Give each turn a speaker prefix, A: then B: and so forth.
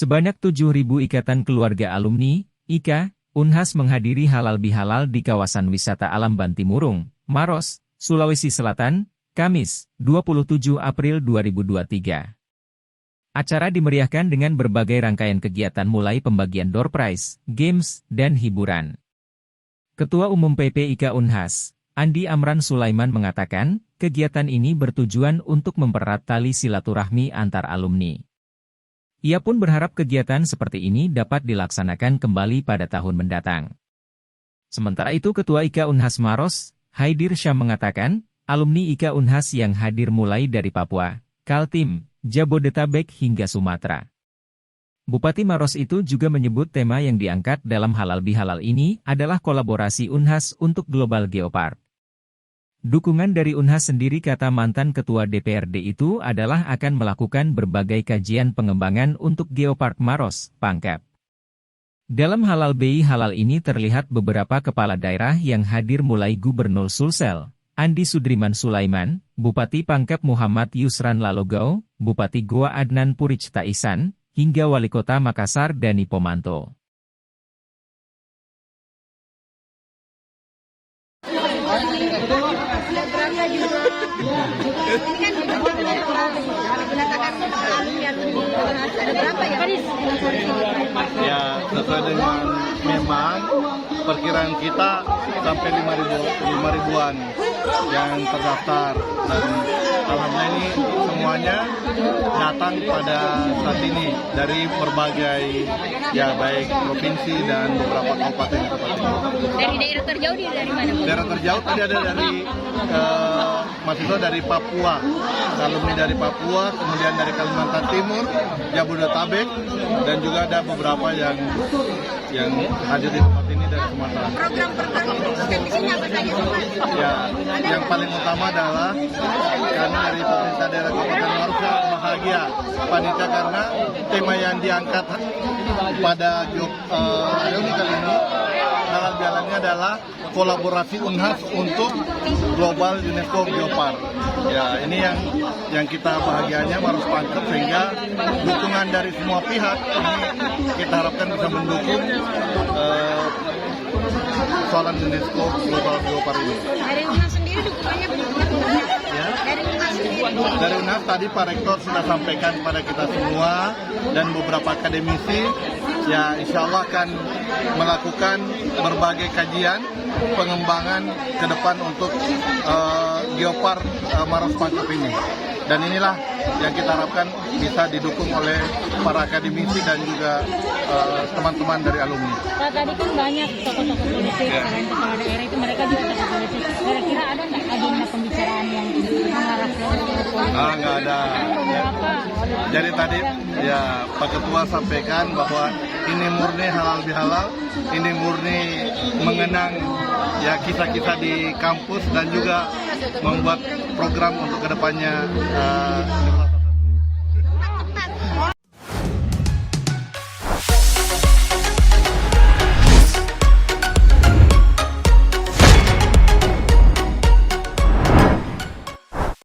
A: Sebanyak 7.000 ikatan keluarga alumni, IKA, Unhas menghadiri halal bihalal di kawasan wisata alam Bantimurung, Maros, Sulawesi Selatan, Kamis, 27 April 2023. Acara dimeriahkan dengan berbagai rangkaian kegiatan mulai pembagian door prize, games, dan hiburan. Ketua Umum PP IKA Unhas, Andi Amran Sulaiman mengatakan, kegiatan ini bertujuan untuk mempererat tali silaturahmi antar alumni. Ia pun berharap kegiatan seperti ini dapat dilaksanakan kembali pada tahun mendatang. Sementara itu Ketua IKA Unhas Maros, Haidir Syam mengatakan, alumni IKA Unhas yang hadir mulai dari Papua, Kaltim, Jabodetabek hingga Sumatera. Bupati Maros itu juga menyebut tema yang diangkat dalam halal bihalal ini adalah kolaborasi Unhas untuk Global Geopark. Dukungan dari Unhas sendiri, kata mantan Ketua DPRD itu, adalah akan melakukan berbagai kajian pengembangan untuk Geopark Maros, Pangkep. Dalam halal bihalal ini terlihat beberapa kepala daerah yang hadir mulai Gubernur Sulsel, Andi Sudriman Sulaiman, Bupati Pangkep Muhammad Yusran Lalogau, Bupati Goa Adnan Puricta Ihsan, hingga Wali Kota Makassar Dani Pomanto.
B: Ya, sesuai dengan memang perkiraan kita sampai 5 ribuan yang terdaftar, dan alhamdulillah ini semuanya datang pada saat ini dari berbagai, ya baik provinsi dan beberapa kabupaten.
C: Dari daerah terjauh dari mana?
B: Daerah terjauh tadi ada dari mahasiswa dari Papua, alumni dari Papua, kemudian dari Kalimantan Timur, Jabodetabek, dan juga ada beberapa yang hadir di tempat ini dari Sumatera.
C: Program-program di sini apa saja?
B: Ya, yang paling utama adalah kami dari pemerintah daerah Kabupaten Maros bahagia panitia karena tema yang diangkat pada reuni kali ini halal bihalalnya adalah kolaborasi Unhas untuk Global UNESCO Geopark. Ya, ini yang kita bahagianya Maros Pangkep, sehingga dukungan dari semua pihak ini kita harapkan bisa mendukung soalan UNESCO Global Geopark ini.
C: Dari Unhas sendiri dukungannya bagaimana?
B: Ya.
C: Dari Unhas sendiri.
B: Dari Unhas tadi Pak Rektor sudah sampaikan pada kita semua dan beberapa akademisi, ya insya Allah akan melakukan berbagai kajian pengembangan ke depan untuk Geopark Maros Pangkep ini. Dan inilah yang kita harapkan bisa didukung oleh para akademisi dan juga teman-teman dari alumni.
C: Pak, tadi kan banyak tokoh-tokoh politik, selain kepala daerah itu mereka juga tokoh politik. Kira-kira ada nggak agenda pembicaraan yang mengarah ke politik?
B: Nggak ada. Ya. Jadi tadi ya Pak Ketua sampaikan bahwa ini murni halal bihalal, ini murni mengenang ya kisah-kisah di kampus dan juga membuat program untuk kedepannya.